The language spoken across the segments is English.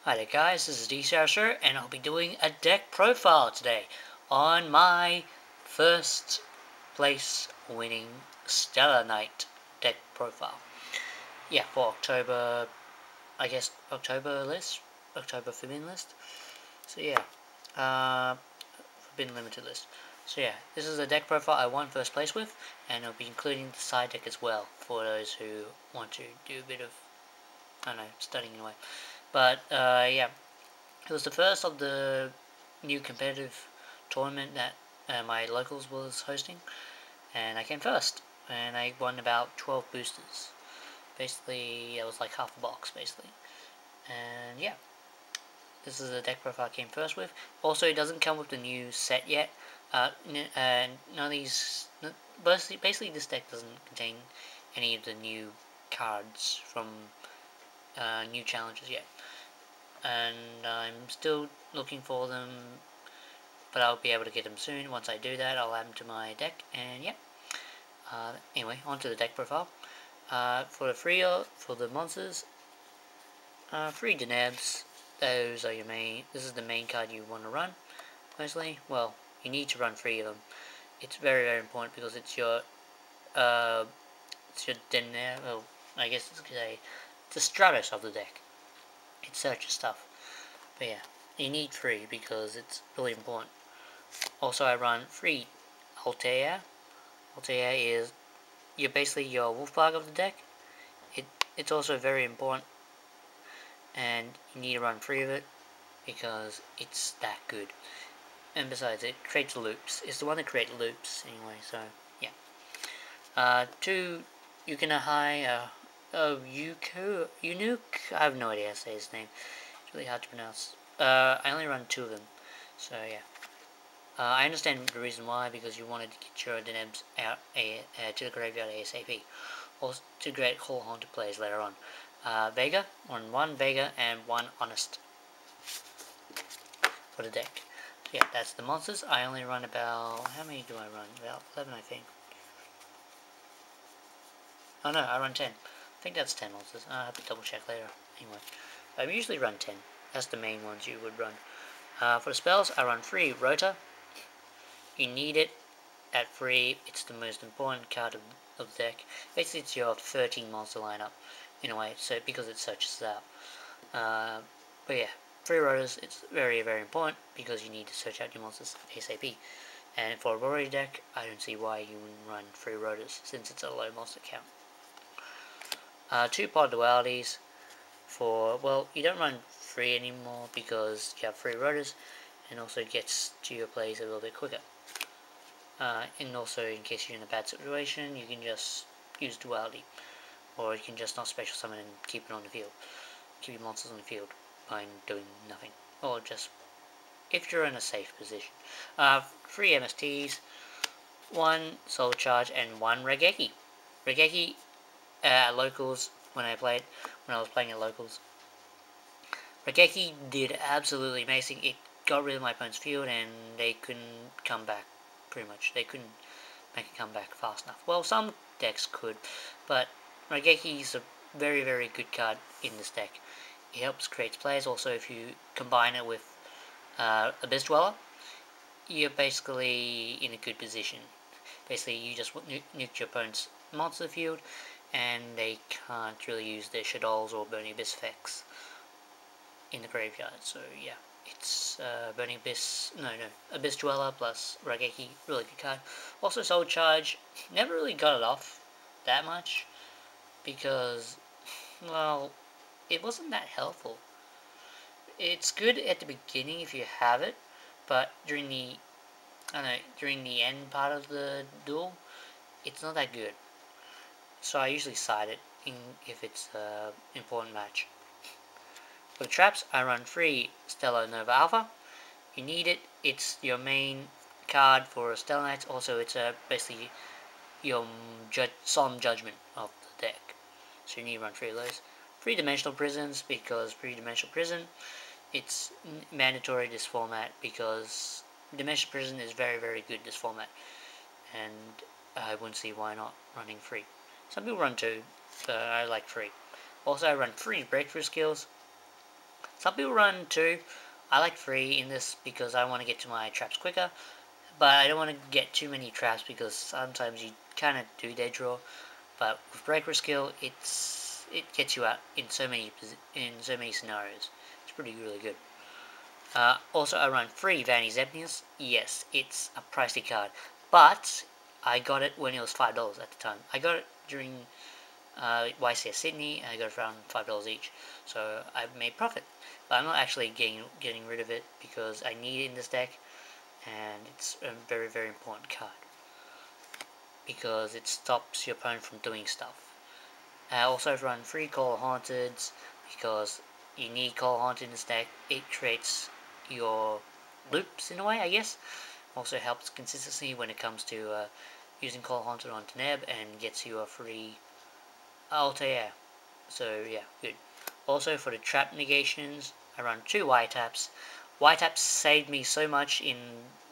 Hi there guys, this is DCRS and I'll be doing a deck profile today on my first place winning Stellarknight deck profile. Yeah, for October, I guess October list, October Forbidden list. So yeah, Forbidden Limited list. So yeah, this is a deck profile I won first place with, and I'll be including the side deck as well for those who want to do a bit of, I don't know, studying in a way. But yeah. It was the first of the new competitive tournament that my locals was hosting, and I came first, and I won about 12 boosters. Basically, it was like half a box, basically. And yeah, this is the deck profile I came first with. Also, it doesn't come with the new set yet. None of these, basically this deck doesn't contain any of the new cards from new challenges yet. And I'm still looking for them, but I'll be able to get them soon. Once I do that, I'll add them to my deck, and yeah. Anyway, onto the deck profile. For the monsters, 3 Denebs. Those are your main. This is the main card you want to run, mostly. Well, you need to run 3 of them. It's very, very important because it's your Deneb. Well, I guess it's a Stratus of the deck. It searches stuff. But yeah, you need 3 because it's really important. Also, I run 3 Altair. Altair is basically your Wolfbug of the deck. It's also very important, and you need to run 3 of it because it's that good. And besides, it creates loops. It's the one that creates loops anyway. So yeah. 2 Yukinahai. Unuk. I have no idea how to say his name. It's really hard to pronounce. I only run 2 of them. So yeah. I understand the reason why, because you wanted to get your Denebs out to the graveyard ASAP, or to create Call Haunted plays later on. Vega, on 1 Vega and 1 Honest for the deck. Yeah, that's the monsters. I only run about, how many do I run? About 11, I think. Oh no, I run 10. I think that's 10 monsters. I'll have to double check later. Anyway, I usually run 10. That's the main ones you would run. For the spells, I run 3 Rota. You need it at 3. It's the most important card of the deck. Basically, it's your 13 monster lineup in a way, so because it searches it out. But yeah, 3 Rotas, it's very, very important because you need to search out your monsters ASAP. And for a Rory deck, I don't see why you wouldn't run 3 Rotas since it's a low monster count. 2 Pod Dualities for, well, you don't run 3 anymore because you have 3 Rotas, and also it gets to your plays a little bit quicker. And also, in case you're in a bad situation, you can just use Duality, or you can just not special summon and keep it on the field. Keep your monsters on the field by doing nothing, or just if you're in a safe position. 3 MSTs, 1 Soul Charge, and 1 Regeki. Regeki at locals, when I was playing at locals, Regeki did absolutely amazing. It got rid of my opponent's field, and they couldn't come back. Pretty much, they couldn't make a comeback fast enough. Well, some decks could, but Regeki is a very, very good card in this deck. It helps create plays. Also, if you combine it with Abyss Dweller, you're basically in a good position. Basically, you just nuke your opponent's monster field, and they can't really use their Shaddolls or Burning Abyss effects in the graveyard. So yeah. It's Burning Abyss, Abyss Dweller plus Regeki, really good card. Also Soul Charge, never really got it off that much, because, well, it wasn't that helpful. It's good at the beginning if you have it, but during the end part of the duel, it's not that good. So I usually side it if it's an important match. For the traps, I run 3 Stellar Nova Alpha. You need it. It's your main card for Stellarknights. Also, it's basically your solemn judgment of the deck. So you need to run 3 of those. 3-dimensional prisons, because 3-dimensional prison, it's mandatory this format, because dimensional prison is very, very good this format. And I wouldn't see why not running 3. Some people run 2, but I like 3. Also, I run 3 breakthrough skills. Some people run 2. I like 3 in this because I want to get to my traps quicker, but I don't want to get too many traps because sometimes you kind of do dead draw. But with breaker skill, it gets you out in so many scenarios. It's really good. Also, I run 3 Vanny Zepnius. Yes, it's a pricey card, but I got it when it was $5 at the time. I got it during YCS Sydney, and I got it around $5 each. So I've made profit, but I'm not actually getting rid of it because I need it in this deck, and it's a very important card because it stops your opponent from doing stuff. I also run 3 Call Haunteds because you need Call Haunted in this deck. It creates your loops in a way, I guess. Also helps consistency when it comes to using Call Haunted on Deneb and gets you a free Altair. So yeah, good. Also for the trap negations, I run 2 Y-taps. Y-taps saved me so much in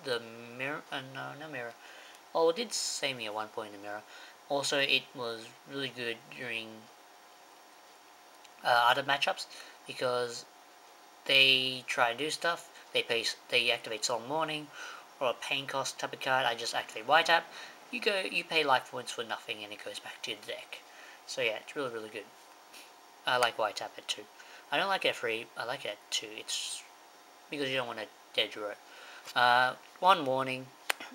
the mirror, no, not mirror. Oh, it did save me at one point in the mirror. Also, it was really good during other matchups because they try to do stuff. They activate Soul Morning or a Pain Cost type of card. I just activate Y-tap. You pay life points for nothing, and it goes back to the deck. So yeah, it's really good. I like Y-tap at 2. I don't like it at 3. I like it at 2. It's because you don't want to dead draw it. 1 warning,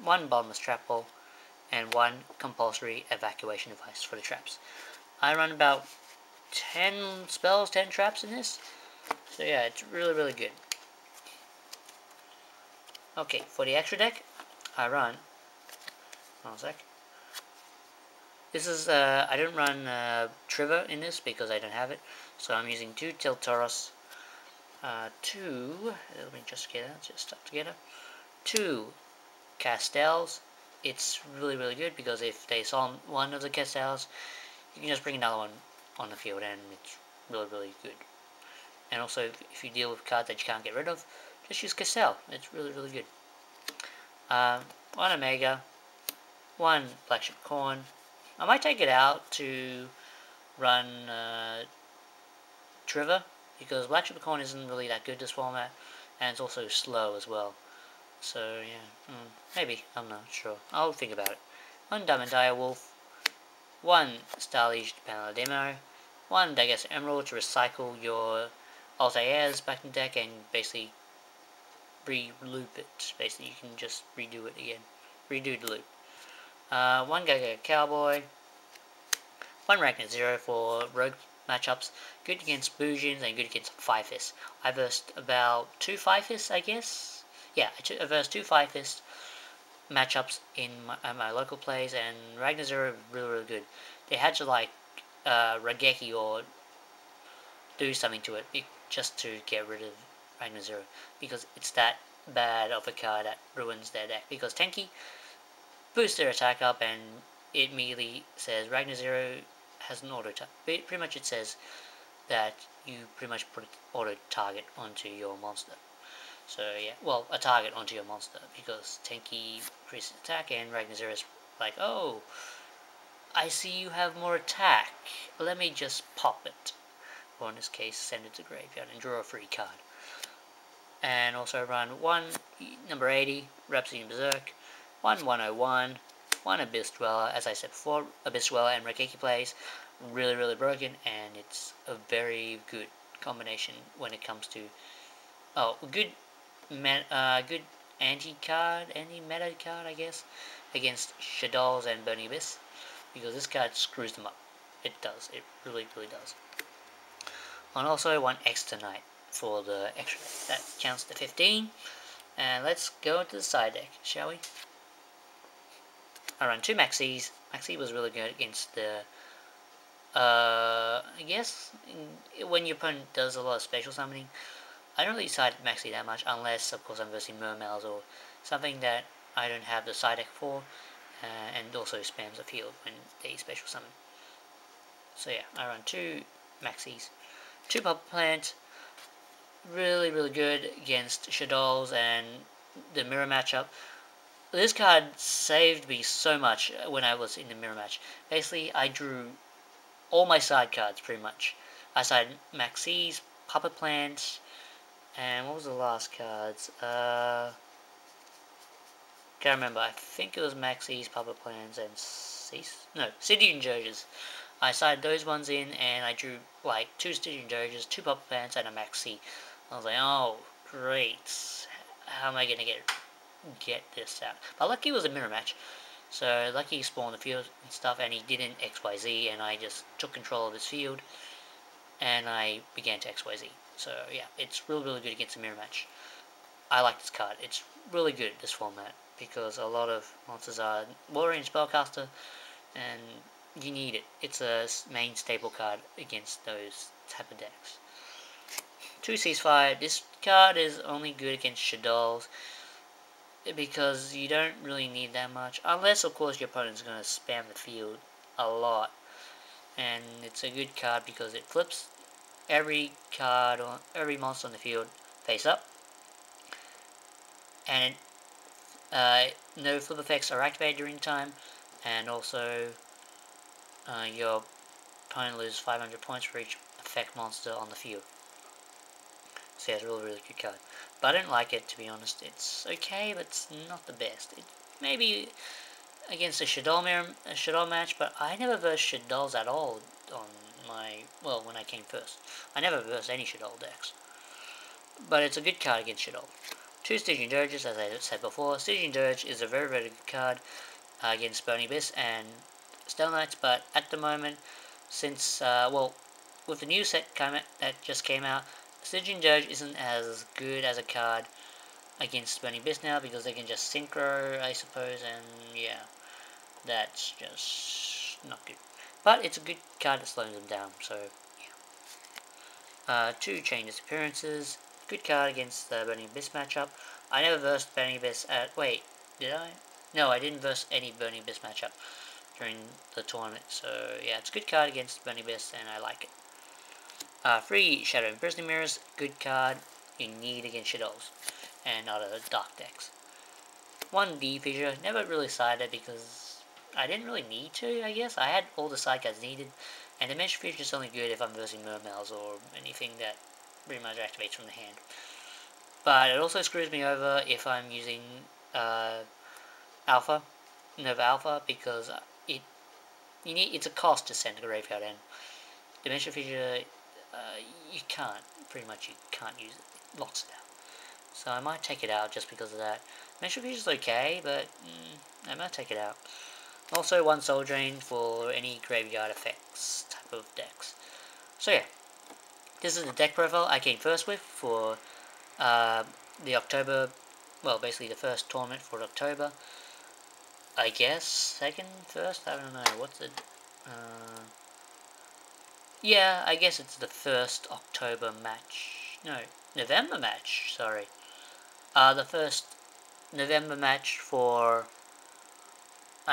1 bottomless trap ball, and 1 compulsory evacuation device for the traps. I run about 10 spells, 10 traps in this. So yeah, it's really good. Okay, for the extra deck, I run... Hold on a sec. This is, I don't run Trigger in this because I don't have it. So I'm using 2 Tiltaurus, 2... Let me just get that, just stuck together. 2 Castels. It's really good because if they saw one of the Castels, you can just bring another one on the field and it's really good. And also, if you deal with cards that you can't get rid of, just use Castel. It's really good. 1 Omega, 1 Flagship Corn. I might take it out to run Trigger because Flagship Corn isn't really that good this format, and it's also slow as well. So yeah, maybe, I'm not sure. I'll think about it. 1 Diamond Dire Wolf, 1 Starliege Palademo, 1 Dagas Emerald to recycle your Altairs back in the deck and basically re-loop it. Basically, you can just redo it again. Redo the loop. 1 Gaga Cowboy, 1 Ragnar Zero for rogue matchups. Good against Boujins and good against 5-Fist. I versed about 2 5-Fists, I guess. Yeah, I versed 2 5-Fist matchups in my local plays, and Ragnar Zero really good. They had to like Rageki or do something to it just to get rid of Ragnar Zero because it's that bad of a card that ruins their deck. Because Tenki boosts their attack up and it immediately says Ragnar Zero has an auto target. Pretty much it says that you pretty much put an auto target onto your monster. So yeah, well, a target onto your monster because Tenki increases attack and Ragnar Zero is like, oh, I see you have more attack. Let me just pop it. Or in this case, send it to graveyard and draw a free card. And also run 1 number 80, Rhapsody and Berserk, 1 101, 1 Abyss Dweller. As I said before, Abyss Dweller and Rageki plays really broken, and it's a very good combination when it comes to good anti-meta card, I guess, against Shaddolls and Burning Abyss, because this card screws them up. It does. It really does. And also 1 extra Knight for the extra deck. That counts to 15. And let's go into the side deck, shall we? I run 2 Maxis. Maxi was really good against the I guess when your opponent does a lot of special summoning. I don't really side Maxi that much unless, of course, I'm versing Mermails or something that I don't have the side deck for, and also spams the field when they special summon. So yeah, I run 2 Maxis, 2 Puppet Plant, really good against Shaddolls and the mirror matchup. This card saved me so much when I was in the mirror match. Basically, I drew all my side cards pretty much. I sided Maxis, Puppet Plant, And what was the last cards? Can't remember. I think it was Maxis, Public Plans, and Stygian Dirges. I sided those ones in, and I drew like 2 Stygian Dirges, 2 Public Plans, and a Maxi. I was like, oh, great. How am I gonna get this out? But lucky it was a mirror match. So lucky spawned the field and stuff, and he didn't XYZ, and I just took control of his field, and I began to XYZ. So yeah, it's really good against a mirror match. I like this card. It's really good, this format, because a lot of monsters are Water and Spellcaster, and you need it. It's a main staple card against those type of decks. 2 Ceasefire. This card is only good against Shaddolls, because you don't really need that much, unless of course your opponent's going to spam the field a lot. And it's a good card because it flips every card or every monster on the field face up, and no flip effects are activated during time, and also your opponent loses 500 points for each effect monster on the field. So yeah, it's a really good card. But I don't like it, to be honest. It's okay, but it's not the best. It maybe against a Shaddoll match, but I never versed Shaddolls at all on my, well, when I came first. I never versed any Shaddoll decks. But it's a good card against Shaddoll. 2 Stygian Dirges, as I said before. Stygian Dirge is a very good card against Burning Abyss and Stellarknights, but at the moment, since, well, with the new set that just came out, Stygian Dirge isn't as good as a card against Burning Abyss now, because they can just synchro, I suppose, and yeah, that's just not good. But it's a good card that slows them down, so yeah. 2 Chain Disappearances, good card against the Burning Abyss matchup. I never versed Burning Abyss at, wait, did I? No, I didn't verse any Burning Abyss matchup during the tournament, so yeah, it's a good card against Burning Abyss, and I like it. 3 Shadow Imprisoning Mirrors, good card you need against Shaddolls and other dark decks. 1 D Fissure, never really sided because I didn't really need to, I guess. I had all the side cards needed, and Dimension Fissure is only good if I'm versing Mermails or anything that pretty much activates from the hand. But it also screws me over if I'm using Nova Alpha, because it's a cost to send to the graveyard, and Dimension Fissure, you can't use it. It locks it out. So I might take it out just because of that. Dimension Fissure is okay, but I might take it out. Also 1 Soul Drain for any graveyard effects type of decks. So yeah, this is the deck profile I came first with for the October, well, basically the first tournament for October. I guess second, first, I don't know. What's it? Yeah, I guess it's the first October match. No, November match. Sorry. The first November match for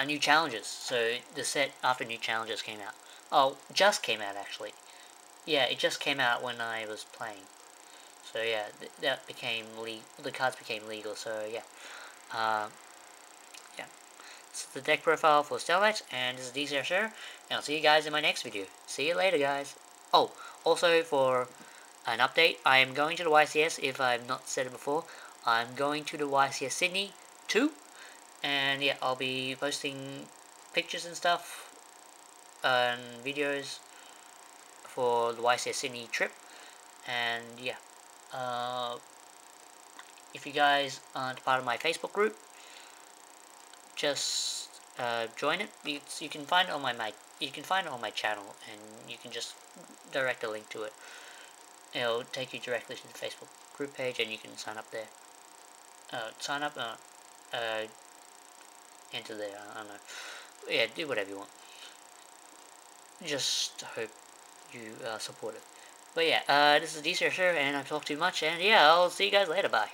new challenges. So the set after new challenges came out. Oh, just came out actually. Yeah, it just came out when I was playing. So yeah, that became the cards became legal. So yeah, yeah. This is the deck profile for Stellarknight, and this is DCRS, and I'll see you guys in my next video. See you later, guys. Oh, also for an update, I am going to the YCS. If I've not said it before, I'm going to the YCS Sydney 2, and yeah, I'll be posting pictures and stuff and videos for the YCS Sydney trip. And yeah, if you guys aren't part of my Facebook group, just join it. You can find it on my channel, and you can just direct a link to it. It'll take you directly to the Facebook group page, and you can sign up there. Enter there. I don't know. Yeah, do whatever you want. Just hope you support it. But yeah, this is DCRS, and I've talked too much, and yeah, I'll see you guys later. Bye.